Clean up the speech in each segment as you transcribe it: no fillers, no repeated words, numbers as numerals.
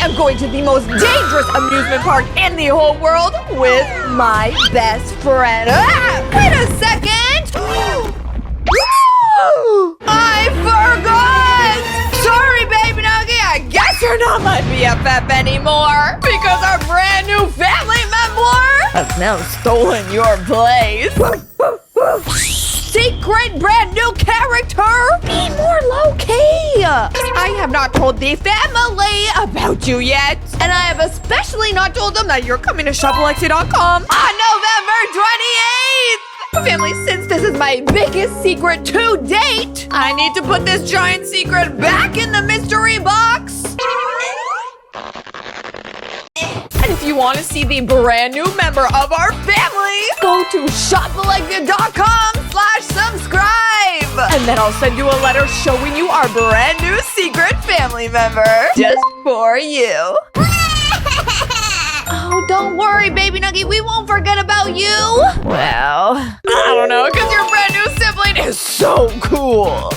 am going to the most dangerous amusement park in the whole world with my best friend. Ah, wait a second! I forgot! Sorry, baby Nuggy, I guess you're not my BFF anymore because our brand new family member has now stolen your place. Secret brand new character! Be more low-key! I have not told the family about you yet, and I have especially not told them that you're coming to shopalexia.com on November 28th! Family, since this is my biggest secret to date, I need to put this giant secret back in the mystery box! And if you want to see the brand new member of our family, go to shopalexia.com/subscribe. And then I'll send you a letter showing you our brand new secret family member. Just for you. Oh, don't worry, baby Nuggy. We won't forget about you. Well, I don't know, because your brand new sibling is so cool.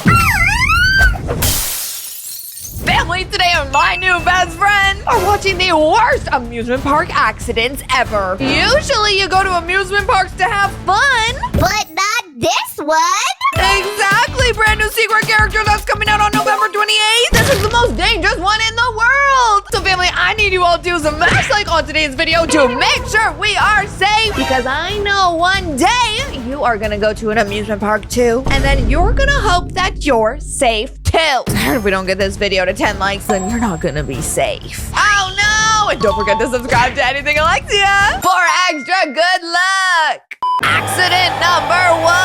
Family, today my new best friend are watching the worst amusement park accidents ever. Usually you go to amusement parks to have fun. But not this one. Exactly, brand new secret character that's coming out on November 28th. This is the most dangerous one in the world. So family, I need you all to smash like on today's video to make sure we are safe. Because I know one day you are gonna go to an amusement park too. And then you're gonna hope that you're safe too. If we don't get this video to 10 likes, then you're not gonna be safe. Oh no! And don't forget to subscribe to Anything Alexia for extra good luck. Accident number 1.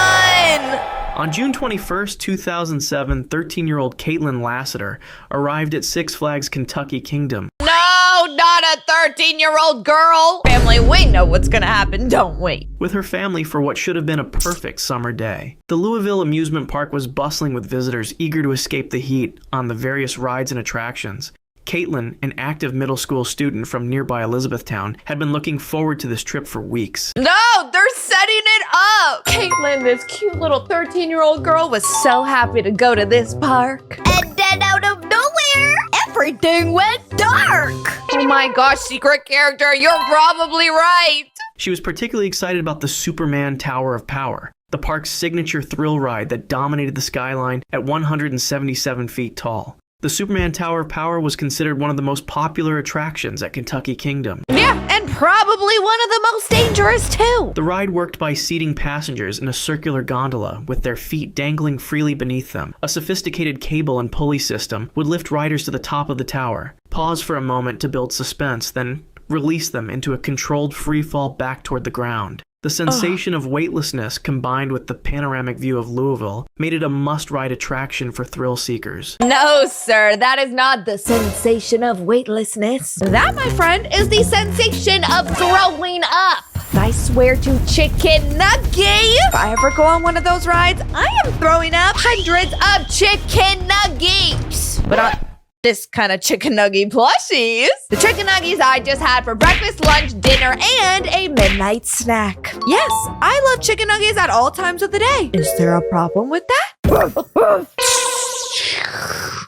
On June 21st, 2007, 13-year-old Caitlin Lassiter arrived at Six Flags Kentucky Kingdom. No, not a 13-year-old girl. Family, we know what's gonna happen, don't we? With her family for what should have been a perfect summer day. The Louisville amusement park was bustling with visitors eager to escape the heat on the various rides and attractions. Caitlin, an active middle school student from nearby Elizabethtown, had been looking forward to this trip for weeks. No, they're setting it up! Caitlin, this cute little 13-year-old girl, was so happy to go to this park. And then out of nowhere, everything went dark. Oh my gosh, secret character, you're probably right. She was particularly excited about the Superman Tower of Power, the park's signature thrill ride that dominated the skyline at 177 feet tall. The Superman Tower of Power was considered one of the most popular attractions at Kentucky Kingdom. Yeah, and probably one of the most dangerous too. The ride worked by seating passengers in a circular gondola with their feet dangling freely beneath them. A sophisticated cable and pulley system would lift riders to the top of the tower, pause for a moment to build suspense, then release them into a controlled free fall back toward the ground. The sensation of weightlessness combined with the panoramic view of Louisville made it a must-ride attraction for thrill seekers. No, sir, that is not the sensation of weightlessness. That, my friend, is the sensation of throwing up. I swear to Chicken Nuggy, if I ever go on one of those rides, I am throwing up hundreds of chicken nuggies. But not this kind of chicken nuggy plushies. The chicken nuggies I just had for breakfast, lunch, dinner, and a midnight snack. Yes, I love chicken nuggies at all times of the day. Is there a problem with that?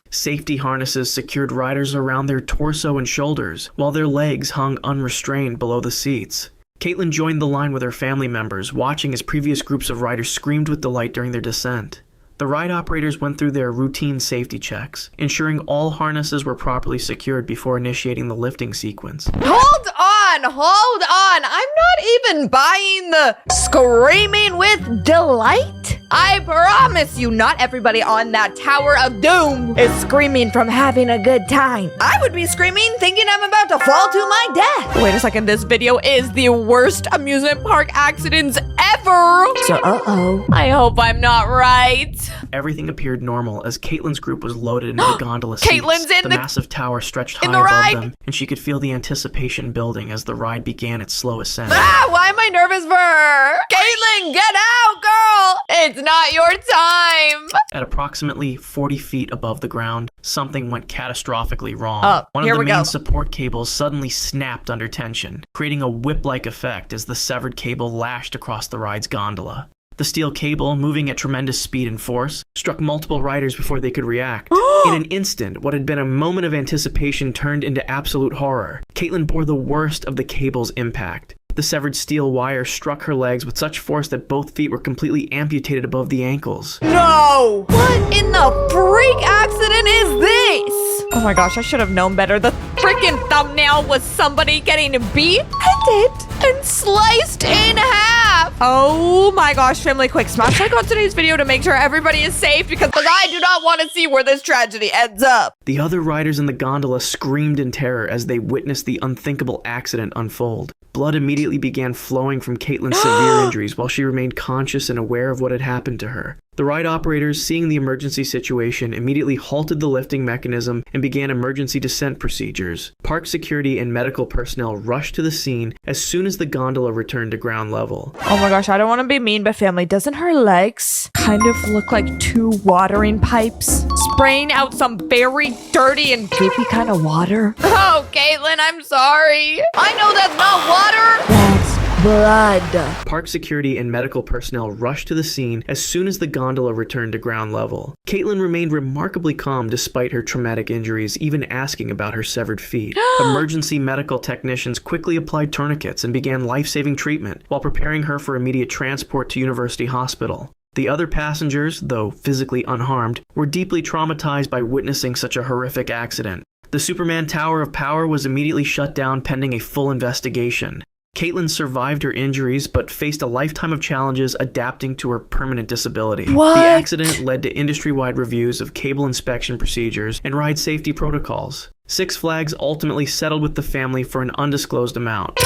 Safety harnesses secured riders around their torso and shoulders, while their legs hung unrestrained below the seats. Caitlin joined the line with her family members, watching as previous groups of riders screamed with delight during their descent. The ride operators went through their routine safety checks, ensuring all harnesses were properly secured before initiating the lifting sequence. Hold on. I'm not even buying the screaming with delight. I promise you, not everybody on that Tower of Doom is screaming from having a good time. I would be screaming thinking I'm about to fall to my death. Wait a second, this video is the worst amusement park accidents ever. So, I hope I'm not right. Everything appeared normal as Caitlin's group was loaded into the gondola seats. Caitlin's in the massive tower stretched high above them, and she could feel the anticipation building as the ride began its slow ascent. Why am I nervous for her? Caitlin, get out, girl! It's not your time! At approximately 40 feet above the ground, something went catastrophically wrong. One of the main support cables suddenly snapped under tension, creating a whip-like effect as the severed cable lashed across the ride's gondola. The steel cable, moving at tremendous speed and force, struck multiple riders before they could react. In an instant, what had been a moment of anticipation turned into absolute horror. Caitlin bore the worst of the cable's impact. The severed steel wire struck her legs with such force that both feet were completely amputated above the ankles. No! What in the freak accident is this? Oh my gosh, I should have known better. The freaking thumbnail was somebody getting beheaded and sliced in half. Oh my gosh, family, quick smash like on today's video to make sure everybody is safe because I do not want to see where this tragedy ends up. The other riders in the gondola screamed in terror as they witnessed the unthinkable accident unfold. Blood immediately began flowing from Caitlin's severe injuries while she remained conscious and aware of what had happened to her. The ride operators, seeing the emergency situation, immediately halted the lifting mechanism and began emergency descent procedures. Park security and medical personnel rushed to the scene as soon as the gondola returned to ground level. Oh my gosh, I don't want to be mean, but family, doesn't her legs kind of look like two watering pipes spraying out some very dirty and goopy kind of water? Oh, Caitlin, I'm sorry. I know that's not water. That's blood. Park security and medical personnel rushed to the scene as soon as the gondola returned to ground level. Caitlin remained remarkably calm despite her traumatic injuries, even asking about her severed feet. Emergency medical technicians quickly applied tourniquets and began life-saving treatment while preparing her for immediate transport to University Hospital. The other passengers, though physically unharmed, were deeply traumatized by witnessing such a horrific accident. The Superman Tower of Power was immediately shut down pending a full investigation. Caitlin survived her injuries, but faced a lifetime of challenges adapting to her permanent disability. What? The accident led to industry-wide reviews of cable inspection procedures and ride safety protocols. Six Flags ultimately settled with the family for an undisclosed amount.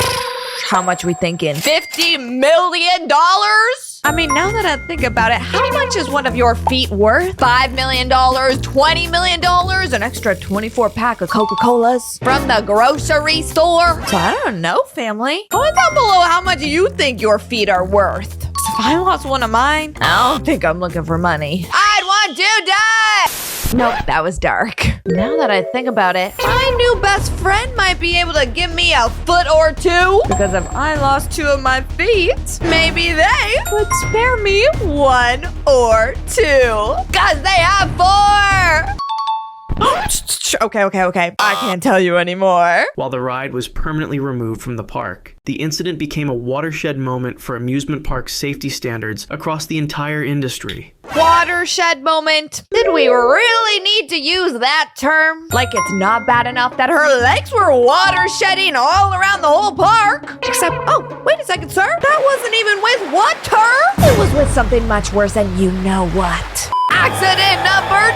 How much we thinking? $50 million? I mean, now that I think about it, how much is one of your feet worth? $5 million, $20 million, an extra 24-pack of Coca-Colas from the grocery store? So I don't know, family. Comment down below how much you think your feet are worth. 'Cause if I lost one of mine, I don't think I'm looking for money. I'd want to die! Nope, that was dark. Now that I think about it, my new best friend might be able to give me a foot or two. Because if I lost two of my feet, maybe they would spare me one or two. Cause they have four! Okay. I can't tell you anymore. While the ride was permanently removed from the park, the incident became a watershed moment for amusement park safety standards across the entire industry. Watershed moment? Did we really need to use that term? Like it's not bad enough that her legs were watershedding all around the whole park? Except, oh, wait a second, sir. That wasn't even with water. It was with something much worse than you know what. Accident number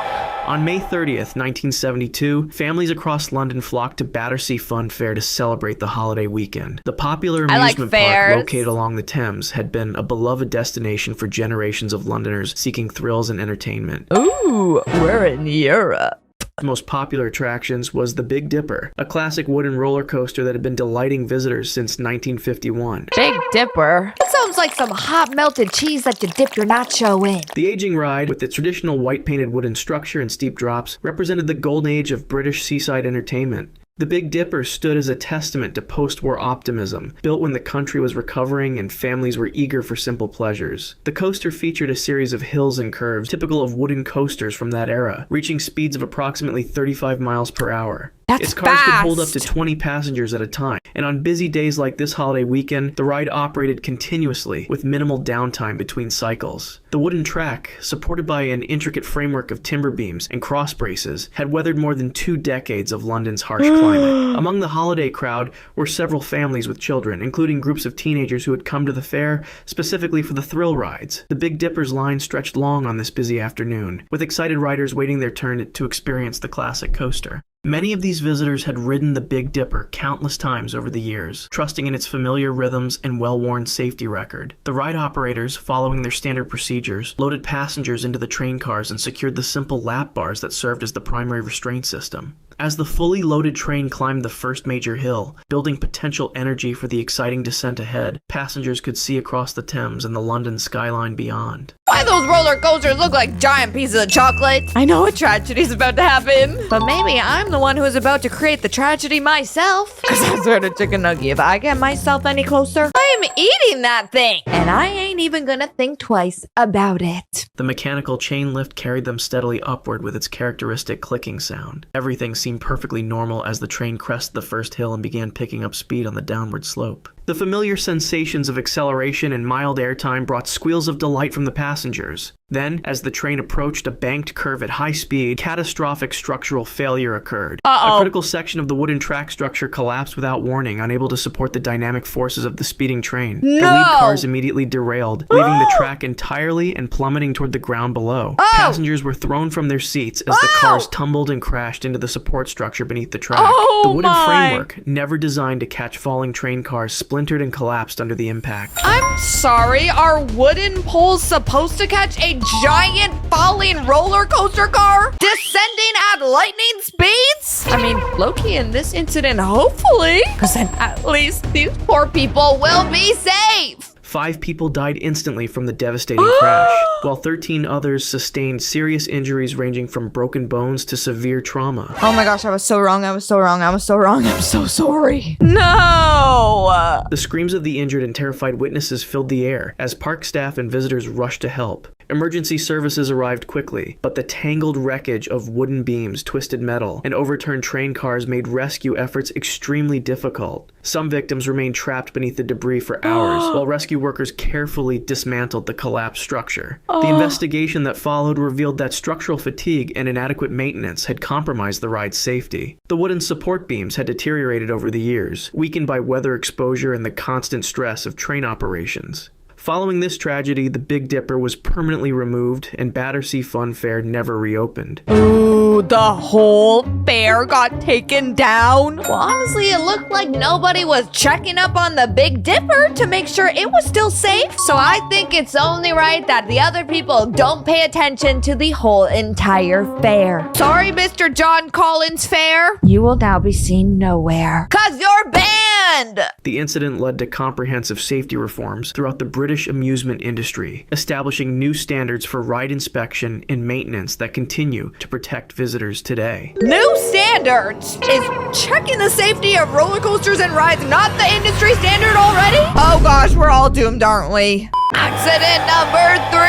2! On May 30th, 1972, families across London flocked to Battersea Fun Fair to celebrate the holiday weekend. The popular amusement park located along the Thames had been a beloved destination for generations of Londoners seeking thrills and entertainment. Ooh, we're in Europe. The most popular attractions was the Big Dipper, a classic wooden roller coaster that had been delighting visitors since 1951. Big Dipper? It sounds like some hot melted cheese that you dip your nacho in. The aging ride, with its traditional white-painted wooden structure and steep drops, represented the golden age of British seaside entertainment. The Big Dipper stood as a testament to post-war optimism, built when the country was recovering and families were eager for simple pleasures. The coaster featured a series of hills and curves typical of wooden coasters from that era, reaching speeds of approximately 35 miles per hour. Its cars could hold up to 20 passengers at a time, and on busy days like this holiday weekend, the ride operated continuously with minimal downtime between cycles. The wooden track, supported by an intricate framework of timber beams and cross braces, had weathered more than 2 decades of London's harsh climate. Among the holiday crowd were several families with children, including groups of teenagers who had come to the fair specifically for the thrill rides. The Big Dipper's line stretched long on this busy afternoon, with excited riders waiting their turn to experience the classic coaster. Many of these visitors had ridden the Big Dipper countless times over the years, trusting in its familiar rhythms and well-worn safety record. The ride operators, following their standard procedures, loaded passengers into the train cars and secured the simple lap bars that served as the primary restraint system. As the fully loaded train climbed the first major hill, building potential energy for the exciting descent ahead, passengers could see across the Thames and the London skyline beyond. why those roller coasters look like giant pieces of chocolate. I know a tragedy's about to happen, but maybe I'm the one who is about to create the tragedy myself. Because I swear to Chicken Nuggy, if I get myself any closer, I am eating that thing. And I ain't even gonna think twice about it. The mechanical chain lift carried them steadily upward with its characteristic clicking sound. Everything seemed perfectly normal as the train crested the first hill and began picking up speed on the downward slope. The familiar sensations of acceleration and mild airtime brought squeals of delight from the passengers. Then, as the train approached a banked curve at high speed, catastrophic structural failure occurred. A critical section of the wooden track structure collapsed without warning, unable to support the dynamic forces of the speeding train. No! The lead cars immediately derailed, leaving the track entirely and plummeting toward the ground below. Passengers were thrown from their seats as the cars tumbled and crashed into the support structure beneath the track. The wooden framework, never designed to catch falling train cars, splintered and collapsed under the impact. I'm sorry, are wooden poles supposed to catch a giant falling roller coaster car descending at lightning speeds? I mean, low-key in this incident, hopefully, because then at least these poor people will be safe. 5 people died instantly from the devastating crash, while 13 others sustained serious injuries ranging from broken bones to severe trauma. Oh my gosh, I was so wrong. I was so wrong. I was so wrong. I'm so sorry. No! The screams of the injured and terrified witnesses filled the air as park staff and visitors rushed to help. Emergency services arrived quickly, but the tangled wreckage of wooden beams, twisted metal, and overturned train cars made rescue efforts extremely difficult. Some victims remained trapped beneath the debris for hours, while rescue workers carefully dismantled the collapsed structure. The investigation that followed revealed that structural fatigue and inadequate maintenance had compromised the ride's safety. The wooden support beams had deteriorated over the years, weakened by weather exposure and the constant stress of train operations. Following this tragedy, the Big Dipper was permanently removed and Battersea Fun Fair never reopened. Ooh, the whole fair got taken down? Well, honestly, it looked like nobody was checking up on the Big Dipper to make sure it was still safe. So I think it's only right that the other people don't pay attention to the whole entire fair. Sorry, Mr. John Collins Fair. You will now be seen nowhere. 'Cause you're banned! The incident led to comprehensive safety reforms throughout the British amusement industry, establishing new standards for ride inspection and maintenance that continue to protect visitors today. New standards? Is checking the safety of roller coasters and rides not the industry standard already? Oh gosh, we're all doomed, aren't we? Accident number 3!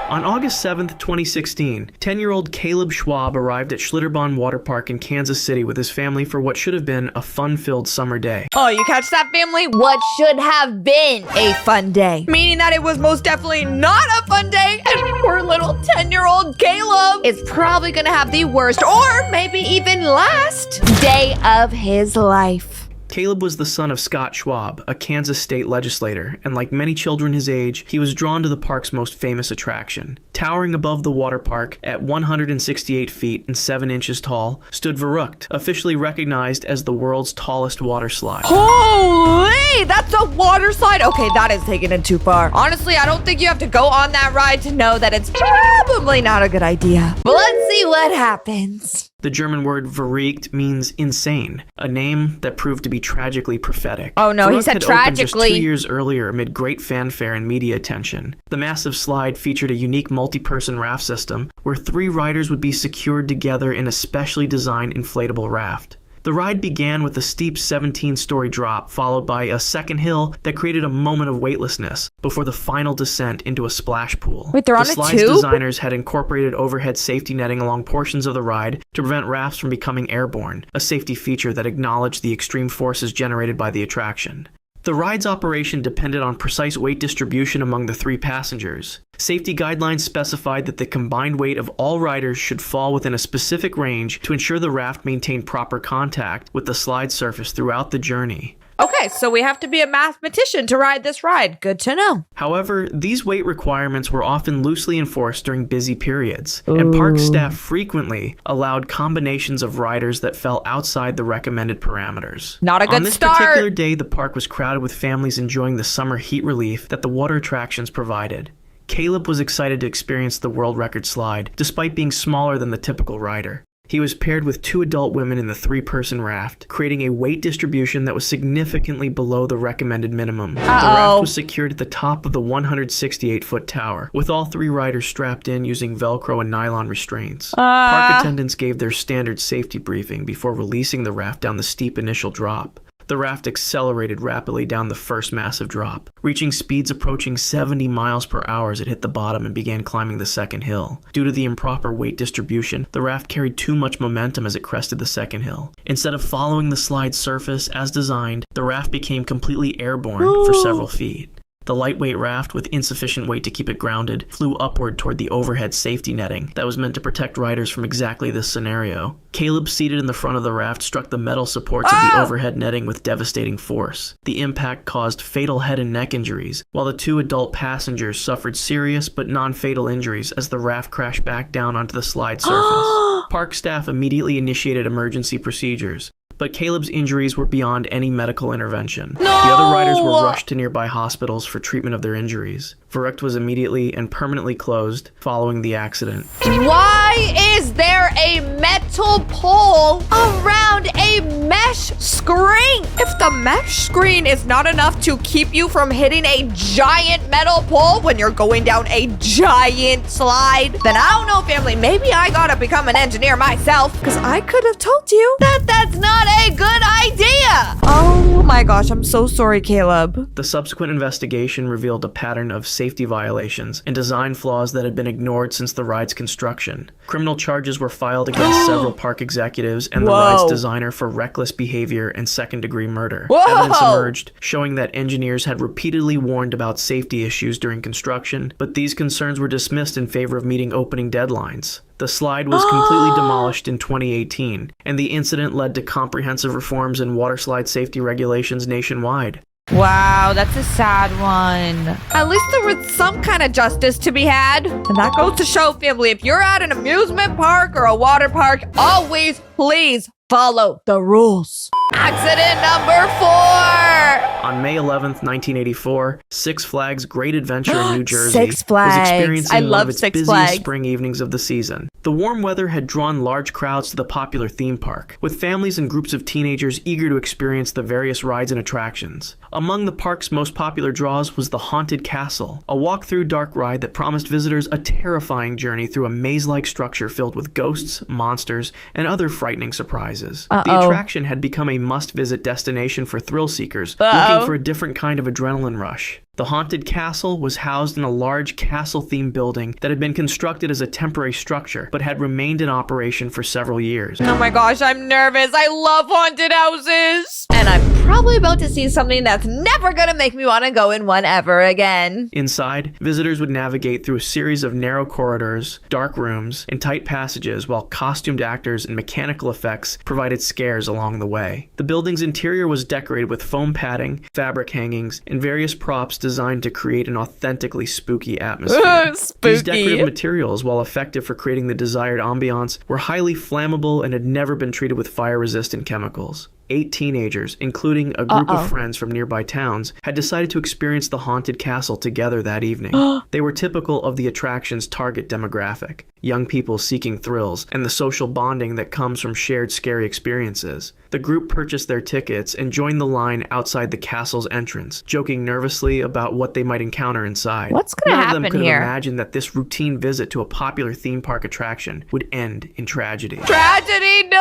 On August 7th, 2016, 10-year-old Caleb Schwab arrived at Schlitterbahn Waterpark in Kansas City with his family for what should have been a fun-filled summer day. Oh, you catch that, family? What should have been a fun day? Meaning that it was most definitely not a fun day, and poor little 10-year-old Caleb is probably gonna have the worst, or maybe even last, day of his life. Caleb was the son of Scott Schwab, a Kansas state legislator, and like many children his age, he was drawn to the park's most famous attraction. Towering above the water park, at 168 feet and 7 inches tall, stood Verrückt, officially recognized as the world's tallest water slide. Holy! That's a water slide? Okay, that is taking it too far. Honestly, I don't think you have to go on that ride to know that it's probably not a good idea. But let's see what happens. The German word verrückt means insane, a name that proved to be tragically prophetic. Oh no, he Verrückt said had opened tragically. just 2 years earlier amid great fanfare and media attention. The massive slide featured a unique multi-person raft system where 3 riders would be secured together in a specially designed inflatable raft. The ride began with a steep 17-story drop, followed by a second hill that created a moment of weightlessness before the final descent into a splash pool. Wait, they're on a The slide's tube? designers had incorporated overhead safety netting along portions of the ride to prevent rafts from becoming airborne, a safety feature that acknowledged the extreme forces generated by the attraction. The ride's operation depended on precise weight distribution among the 3 passengers. Safety guidelines specified that the combined weight of all riders should fall within a specific range to ensure the raft maintained proper contact with the slide surface throughout the journey. Okay, so we have to be a mathematician to ride this ride. Good to know. However, these weight requirements were often loosely enforced during busy periods, and park staff frequently allowed combinations of riders that fell outside the recommended parameters. Not a good On this start. particular day, the park was crowded with families enjoying the summer heat relief that the water attractions provided. Caleb was excited to experience the world record slide, despite being smaller than the typical rider. He was paired with 2 adult women in the 3-person raft, creating a weight distribution that was significantly below the recommended minimum. The raft was secured at the top of the 168-foot tower, with all 3 riders strapped in using Velcro and nylon restraints. Park attendants gave their standard safety briefing before releasing the raft down the steep initial drop. The raft accelerated rapidly down the first massive drop, reaching speeds approaching 70 miles per hour as it hit the bottom and began climbing the second hill. Due to the improper weight distribution, the raft carried too much momentum as it crested the second hill. Instead of following the slide surface as designed, the raft became completely airborne for several feet. The lightweight raft, with insufficient weight to keep it grounded, flew upward toward the overhead safety netting that was meant to protect riders from exactly this scenario. Caleb, seated in the front of the raft, struck the metal supports of the overhead netting with devastating force. The impact caused fatal head and neck injuries, while the 2 adult passengers suffered serious but non-fatal injuries as the raft crashed back down onto the slide surface. Park staff immediately initiated emergency procedures, but Caleb's injuries were beyond any medical intervention. The other riders were rushed to nearby hospitals for treatment of their injuries. Verrückt was immediately and permanently closed following the accident. Why is there a metal pole around a mesh screen? If the mesh screen is not enough to keep you from hitting a giant metal pole when you're going down a giant slide, then I don't know, family, maybe I gotta become an engineer myself, because I could have told you that that's not a good idea. Oh my gosh, I'm so sorry, Caleb. The subsequent investigation revealed a pattern of safety violations and design flaws that had been ignored since the ride's construction. Criminal charges were filed against several park executives and the ride's designer for reckless behavior and second-degree murder. Evidence emerged showing that engineers had repeatedly warned about safety issues during construction, but these concerns were dismissed in favor of meeting opening deadlines. The slide was completely demolished in 2018, and the incident led to comprehensive reforms in waterslide safety regulations nationwide. Wow, that's a sad one. At least there was some kind of justice to be had. And that goes to show, family, if you're at an amusement park or a water park, always please follow the rules. Accident number 4. On May 11th, 1984, Six Flags Great Adventure in New Jersey Six Flags. was experiencing I one love of its Six busiest Flags. spring evenings of the season. The warm weather had drawn large crowds to the popular theme park, with families and groups of teenagers eager to experience the various rides and attractions. Among the park's most popular draws was the Haunted Castle, a walk-through dark ride that promised visitors a terrifying journey through a maze-like structure filled with ghosts, monsters, and other frightening surprises. The attraction had become a must-visit destination for thrill-seekers looking for a different kind of adrenaline rush. The Haunted Castle was housed in a large castle-themed building that had been constructed as a temporary structure, but had remained in operation for several years. Oh my gosh, I'm nervous. I love haunted houses. And I'm probably about to see something that's never gonna make me want to go in one ever again. Inside, visitors would navigate through a series of narrow corridors, dark rooms, and tight passages while costumed actors and mechanical effects provided scares along the way. The building's interior was decorated with foam padding, fabric hangings, and various props designed to create an authentically spooky atmosphere. Spooky. These decorative materials, while effective for creating the desired ambiance, were highly flammable and had never been treated with fire-resistant chemicals. 8 teenagers, including a group of friends from nearby towns, had decided to experience the Haunted Castle together that evening. They were typical of the attraction's target demographic, young people seeking thrills and the social bonding that comes from shared scary experiences. The group purchased their tickets and joined the line outside the castle's entrance, joking nervously about what they might encounter inside. What's gonna happen None of them could here? have imagined that this routine visit to a popular theme park attraction would end in tragedy. Tragedy, no!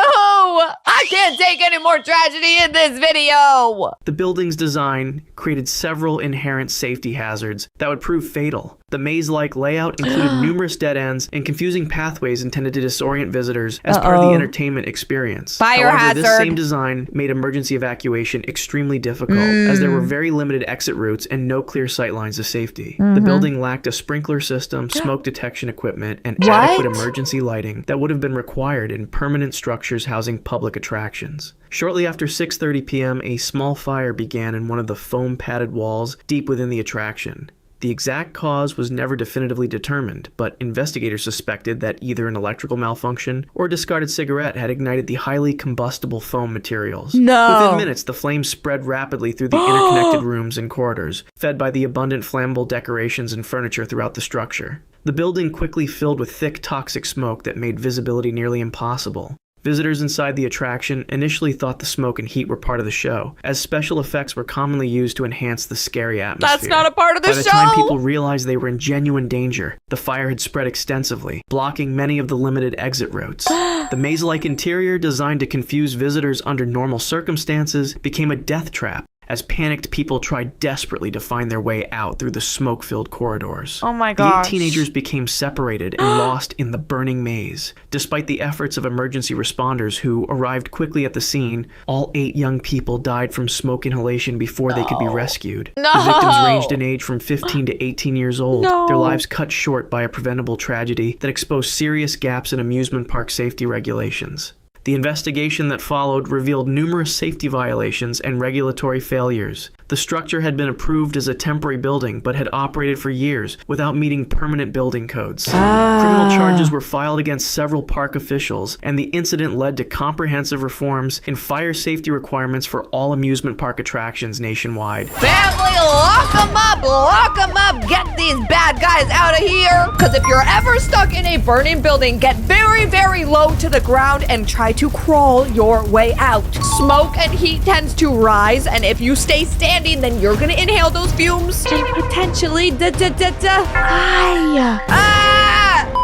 I can't take any more tragedy in this video! The building's design created several inherent safety hazards that would prove fatal. The maze-like layout included numerous dead ends and confusing pathways intended to disorient visitors as part of the entertainment experience. Fire However, this hazard. same design made emergency evacuation extremely difficult, as there were very limited exit routes and no clear sight lines of safety. The building lacked a sprinkler system, smoke detection equipment, and adequate emergency lighting that would have been required in permanent structures housing public attractions. Shortly after 6:30 p.m., a small fire began in one of the foam-padded walls deep within the attraction. The exact cause was never definitively determined, but investigators suspected that either an electrical malfunction or a discarded cigarette had ignited the highly combustible foam materials. No. Within minutes, the flames spread rapidly through the interconnected rooms and corridors, fed by the abundant flammable decorations and furniture throughout the structure. The building quickly filled with thick, toxic smoke that made visibility nearly impossible. Visitors inside the attraction initially thought the smoke and heat were part of the show, as special effects were commonly used to enhance the scary atmosphere. That's not a part of the show! By the time people realized they were in genuine danger, the fire had spread extensively, blocking many of the limited exit routes. The maze-like interior, designed to confuse visitors under normal circumstances, became a death trap, as panicked people tried desperately to find their way out through the smoke-filled corridors. Oh my The gosh. 8 teenagers became separated and lost in the burning maze. Despite the efforts of emergency responders who arrived quickly at the scene, all 8 young people died from smoke inhalation before they could be rescued. No. The victims ranged in age from 15 to 18 years old, No. their lives cut short by a preventable tragedy that exposed serious gaps in amusement park safety regulations. The investigation that followed revealed numerous safety violations and regulatory failures. The structure had been approved as a temporary building, but had operated for years without meeting permanent building codes. Criminal charges were filed against several park officials, and the incident led to comprehensive reforms in fire safety requirements for all amusement park attractions nationwide. Family, lock them up, get these bad guys out of here. Because if you're ever stuck in a burning building, get very, very low to the ground and try to crawl your way out. Smoke and heat tends to rise, and if you stay standing, then you're gonna inhale those fumes and potentially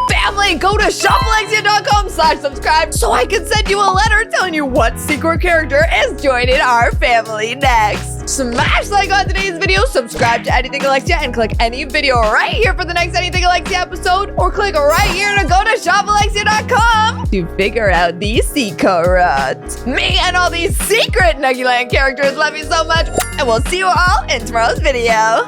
Family, go to shopalexia.com/subscribe so I can send you a letter telling you what secret character is joining our family next. Smash like on today's video, subscribe to Anything Alexia, and click any video right here for the next Anything Alexia episode, or click right here to go to shopalexia.com to figure out the secret. Me and all these secret Nuggyland characters love you so much, and we'll see you all in tomorrow's video.